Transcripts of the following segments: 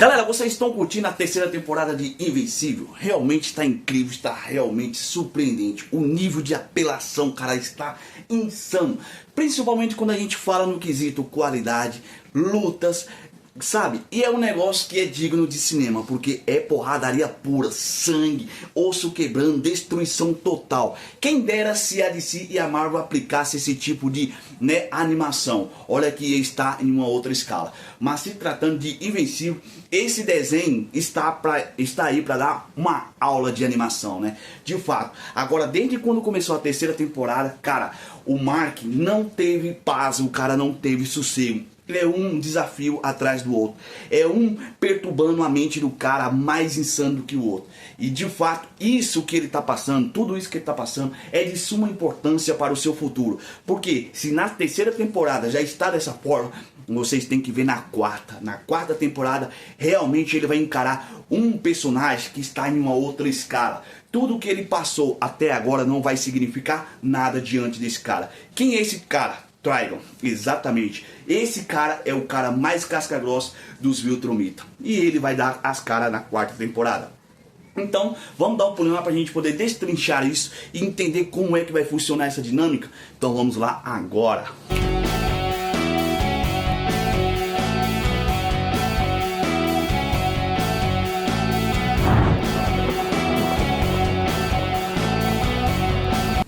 Galera, vocês estão curtindo a terceira temporada de Invencível? Realmente está incrível, está realmente surpreendente. O nível de apelação, cara, está insano. Principalmente quando a gente fala no quesito qualidade, lutas, sabe? E é um negócio que é digno de cinema, porque é porradaria pura, sangue, osso quebrando, destruição total. Quem dera se a DC e a Marvel aplicasse esse tipo de animação. Olha que está em uma outra escala. Mas se tratando de Invencível, esse desenho está aí para dar uma aula de animação, né? De fato. Agora, desde quando começou a terceira temporada, cara, o Mark não teve paz, o cara não teve sossego. É um desafio atrás do outro. É um perturbando a mente do cara mais insano do que o outro. E de fato, isso que ele está passando, tudo isso que ele está passando, é de suma importância para o seu futuro. Porque se na terceira temporada já está dessa forma, vocês têm que ver na quarta. Na quarta temporada, realmente ele vai encarar um personagem que está em uma outra escala. Tudo que ele passou até agora não vai significar nada diante desse cara. Quem é esse cara? Trigon, exatamente. Esse cara é o cara mais casca-grossa dos Viltrumita. E ele vai dar as caras na quarta temporada. Então, vamos dar um pulinho lá pra gente poder destrinchar isso e entender como é que vai funcionar essa dinâmica. Então vamos lá agora.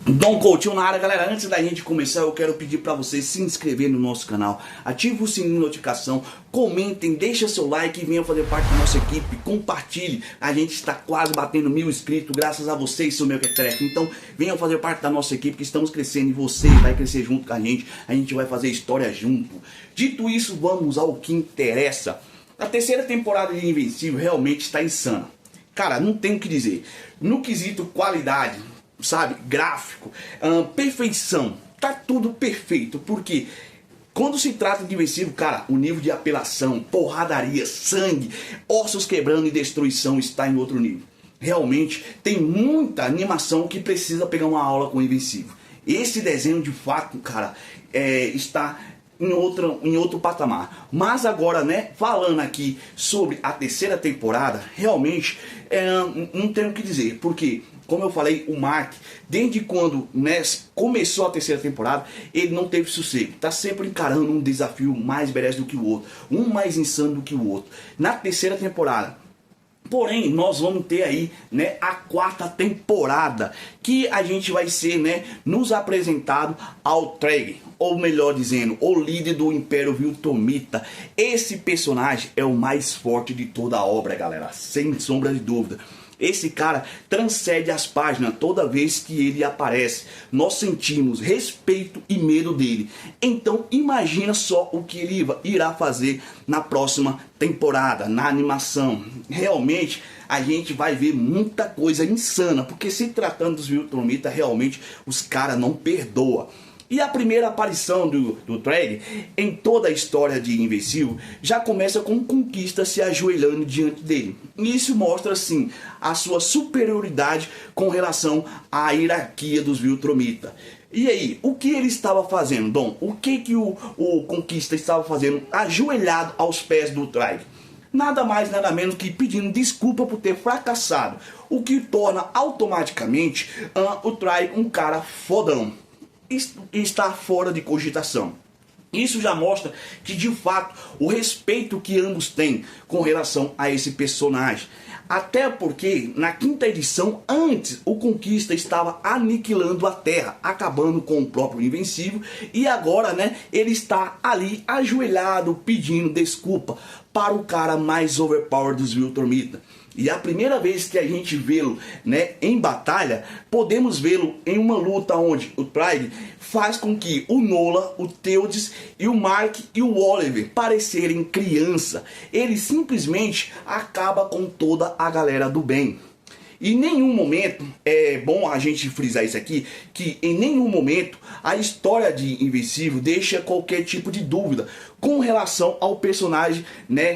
Dom Coutinho na área, galera. Antes da gente começar, eu quero pedir para vocês se inscrever no nosso canal, ative o sininho de notificação, comentem, deixa seu like e venham fazer parte da nossa equipe, compartilhe. A gente está quase batendo 1000 inscritos, graças a vocês, seu mequetrefe. Então venham fazer parte da nossa equipe, que estamos crescendo e você vai crescer junto com a gente vai fazer história junto. Dito isso, vamos ao que interessa. A terceira temporada de Invencível realmente está insana. Cara, não tem o que dizer. No quesito qualidade, sabe, gráfico, perfeição, tá tudo perfeito, porque quando se trata de Invencível, cara, o nível de apelação, porradaria, sangue, ossos quebrando e destruição está em outro nível. Realmente tem muita animação que precisa pegar uma aula com Invencível. Esse desenho de fato, cara, está em outro patamar. Mas agora, falando aqui sobre a terceira temporada, realmente não tenho o que dizer, porque como eu falei, o Mark, desde quando começou a terceira temporada, ele não teve sossego. Está sempre encarando um desafio mais badass do que o outro, um mais insano do que o outro. Na terceira temporada, porém, nós vamos ter aí a quarta temporada, que a gente vai ser nos apresentado ao Treg, ou melhor dizendo, o líder do Império Viltrumita. Esse personagem é o mais forte de toda a obra, galera, sem sombra de dúvida. Esse cara transcende as páginas toda vez que ele aparece. Nós sentimos respeito e medo dele. Então imagina só o que ele irá fazer na próxima temporada, na animação. Realmente a gente vai ver muita coisa insana, porque se tratando dos Viltrumita, realmente os caras não perdoam. E a primeira aparição do Treg em toda a história de Invencível já começa com o Conquista se ajoelhando diante dele. E isso mostra assim a sua superioridade com relação à hierarquia dos Viltrumita. E aí, o que ele estava fazendo, Dom? O que o Conquista estava fazendo ajoelhado aos pés do Treg? Nada mais, nada menos que pedindo desculpa por ter fracassado, o que torna automaticamente o Treg um cara fodão. Está fora de cogitação. Isso já mostra que de fato o respeito que ambos têm com relação a esse personagem. Até porque na quinta edição, antes, o Conquista estava aniquilando a Terra, acabando com o próprio Invencível, e agora ele está ali ajoelhado pedindo desculpa para o cara mais overpower dos Viltrumita. E a primeira vez que a gente vê-lo em batalha, podemos vê-lo em uma luta onde o Treg faz com que o Nola, o Theodes e o Mark e o Oliver parecerem criança. Ele simplesmente acaba com toda a galera do bem. E em nenhum momento, é bom a gente frisar isso aqui, que em nenhum momento a história de Invencível deixa qualquer tipo de dúvida com relação ao personagem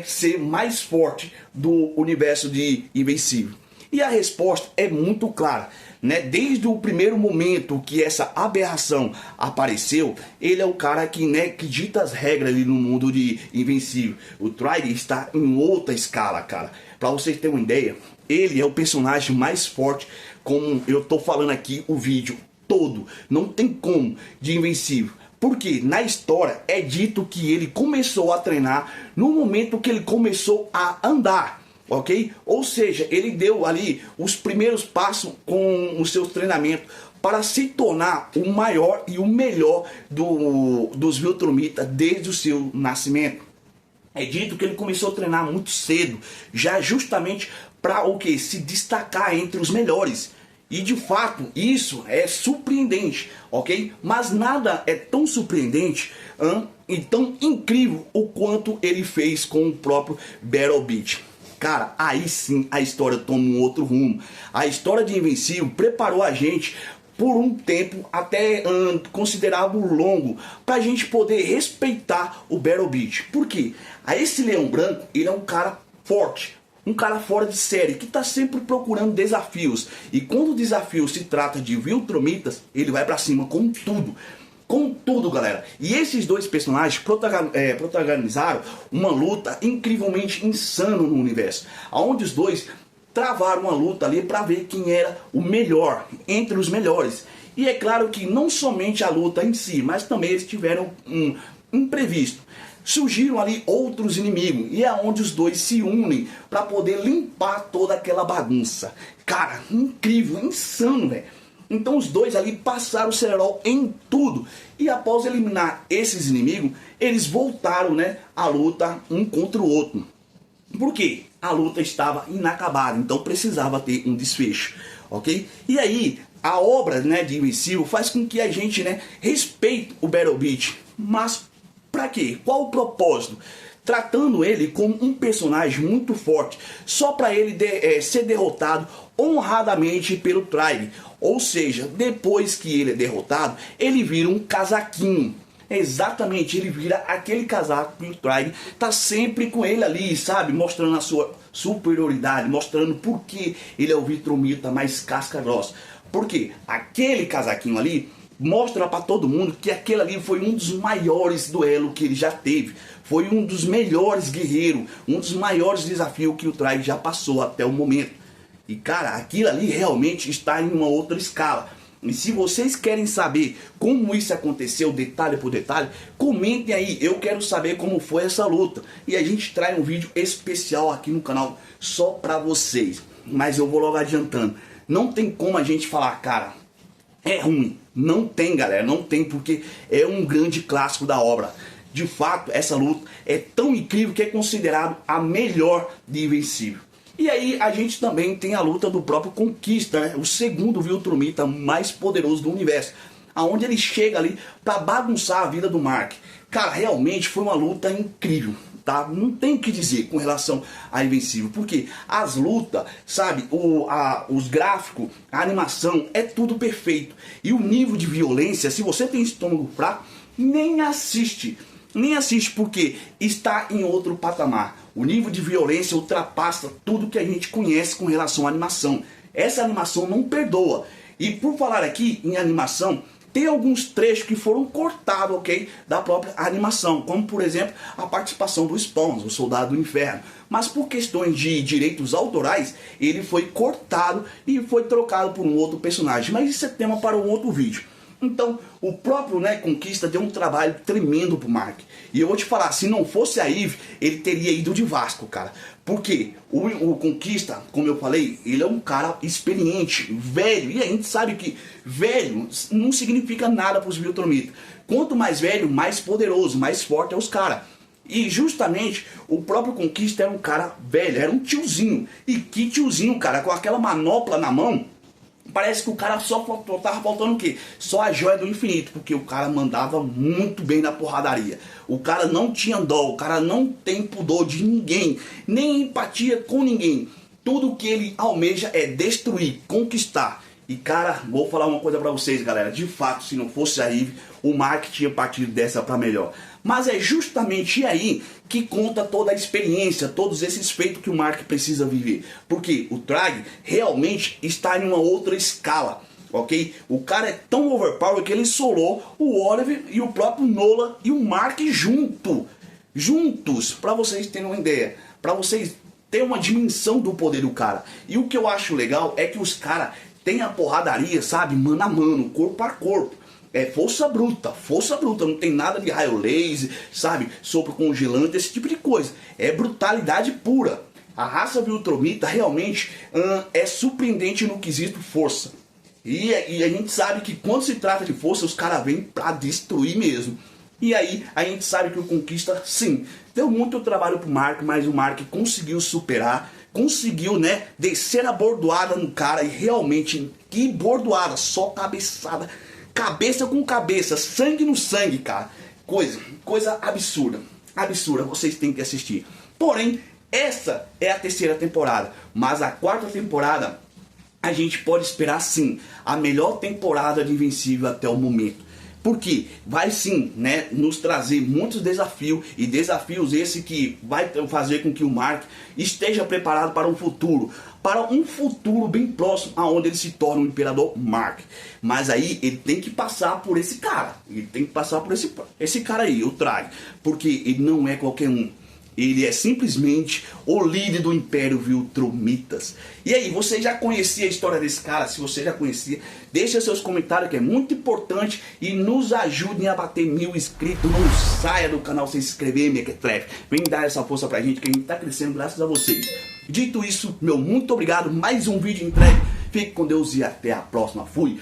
ser mais forte do universo de Invencível. E a resposta é muito clara, né? Desde o primeiro momento que essa aberração apareceu, ele é o cara que, né, que dita as regras ali no mundo de Invencível. O Tryg está em outra escala, cara. Pra vocês terem uma ideia, ele é o personagem mais forte, como eu tô falando aqui o vídeo todo. Não tem como, de Invencível. Porque na história é dito que ele começou a treinar no momento que ele começou a andar, ok? Ou seja, ele deu ali os primeiros passos com os seus treinamentos para se tornar o maior e o melhor dos Viltrumitas desde o seu nascimento. É dito que ele começou a treinar muito cedo, já justamente para o que? Se destacar entre os melhores. E de fato, isso é surpreendente, ok? Mas nada é tão surpreendente e tão incrível o quanto ele fez com o próprio Battle Beast. Cara, aí sim a história toma um outro rumo. A história de Invencível preparou a gente por um tempo até considerável longo, para a gente poder respeitar o Battle Beast. Por quê? Esse Leão Branco, ele é um cara forte. Um cara fora de série, que está sempre procurando desafios. E quando o desafio se trata de Viltrumitas, ele vai para cima com tudo. Com tudo, galera. E esses dois personagens protagonizaram uma luta incrivelmente insana no universo. Onde os dois travaram uma luta ali para ver quem era o melhor, entre os melhores. E é claro que não somente a luta em si, mas também eles tiveram um imprevisto. Surgiram ali outros inimigos, e é onde os dois se unem para poder limpar toda aquela bagunça. Cara, incrível, insano, velho. Então os dois ali passaram o cerol em tudo, e após eliminar esses inimigos, eles voltaram, né, a luta um contra o outro. Por quê? A luta estava inacabada, então precisava ter um desfecho, ok? E aí, a obra, né, de Invencível faz com que a gente, né, respeite o Battle Beast, mas pra quê? Qual o propósito? Tratando ele como um personagem muito forte, só para ele ser derrotado honradamente pelo Tryg. Ou seja, depois que ele é derrotado, ele vira um casaquinho. Exatamente, ele vira aquele casaco que o Tryg tá sempre com ele ali, sabe? Mostrando a sua superioridade, mostrando por que ele é o Viltrumita mais casca grossa. Porque aquele casaquinho ali mostra para todo mundo que aquele ali foi um dos maiores duelos que ele já teve. Foi um dos melhores guerreiros, um dos maiores desafios que o Tryg já passou até o momento. E cara, aquilo ali realmente está em uma outra escala. E se vocês querem saber como isso aconteceu, detalhe por detalhe, comentem aí, eu quero saber como foi essa luta. E a gente traz um vídeo especial aqui no canal só para vocês. Mas eu vou logo adiantando, não tem como a gente falar, cara, é ruim. Não tem, galera, não tem, porque é um grande clássico da obra. De fato, essa luta é tão incrível que é considerado a melhor de Invencível. E aí a gente também tem a luta do próprio Conquista, né? O segundo Viltrumita mais poderoso do universo, aonde ele chega ali para bagunçar a vida do Mark. Cara, realmente foi uma luta incrível. Tá? Não tem o que dizer com relação a Invencível, porque as lutas, sabe, os gráficos, a animação, é tudo perfeito. E o nível de violência, se você tem estômago fraco, nem assiste. Nem assiste, porque está em outro patamar. O nível de violência ultrapassa tudo que a gente conhece com relação à animação. Essa animação não perdoa. E por falar aqui em animação, tem alguns trechos que foram cortados, ok, da própria animação, como por exemplo a participação do Spawn, o Soldado do Inferno. Mas por questões de direitos autorais, ele foi cortado e foi trocado por um outro personagem. Mas isso é tema para um outro vídeo. Então, o próprio, né, Conquista deu um trabalho tremendo pro Mark. E eu vou te falar, se não fosse a Eve, ele teria ido de Vasco, cara. Porque o Conquista, como eu falei, ele é um cara experiente, velho. E a gente sabe que velho não significa nada pros Viltrumitas. Quanto mais velho, mais poderoso, mais forte é os caras. E justamente o próprio Conquista era um cara velho, era um tiozinho. E que tiozinho, cara, com aquela manopla na mão. Parece que o cara só tava faltando o quê? Só a joia do infinito, porque o cara mandava muito bem na porradaria. O cara não tinha dó, o cara não tem pudor de ninguém, nem empatia com ninguém. Tudo que ele almeja é destruir, conquistar. E cara, vou falar uma coisa pra vocês, galera. De fato, se não fosse a Eve, o Mark tinha partido dessa pra melhor. Mas é justamente aí que conta toda a experiência, todos esses feitos que o Mark precisa viver. Porque o Trag realmente está em uma outra escala, ok? O cara é tão overpower que ele solou o Oliver e o próprio Nolan e o Mark juntos, pra vocês terem uma ideia. Pra vocês terem uma dimensão do poder do cara. E o que eu acho legal é que os caras têm a porradaria, sabe? Mano a mano, corpo a corpo. É força bruta, não tem nada de raio laser, sabe? Sopro congelante, esse tipo de coisa. É brutalidade pura. A raça Viltrumita realmente é surpreendente no quesito força. E a gente sabe que quando se trata de força, os caras vêm pra destruir mesmo. E aí a gente sabe que o Conquista, sim, deu muito trabalho pro Mark, mas o Mark conseguiu superar, conseguiu, né, descer a bordoada no cara. E realmente, que bordoada, só cabeçada, cabeça com cabeça, sangue no sangue, cara. Coisa absurda, absurda, vocês têm que assistir. Porém, essa é a terceira temporada, mas a quarta temporada a gente pode esperar sim a melhor temporada de Invencível até o momento. Porque vai sim, né, nos trazer muitos desafios, e desafios esse que vai fazer com que o Mark esteja preparado para um futuro bem próximo, aonde ele se torna o Imperador Mark. Mas aí ele tem que passar por esse cara, esse cara aí, o Trag, porque ele não é qualquer um. Ele é simplesmente o líder do Império Viltrumitas. E aí, você já conhecia a história desse cara? Se você já conhecia, deixa seus comentários que é muito importante. E nos ajudem a bater 1000 inscritos. Não saia do canal sem se inscrever, Mequetrefe. Vem dar essa força pra gente, que a gente tá crescendo graças a vocês. Dito isso, meu muito obrigado. Mais um vídeo entregue. Fique com Deus e até a próxima. Fui!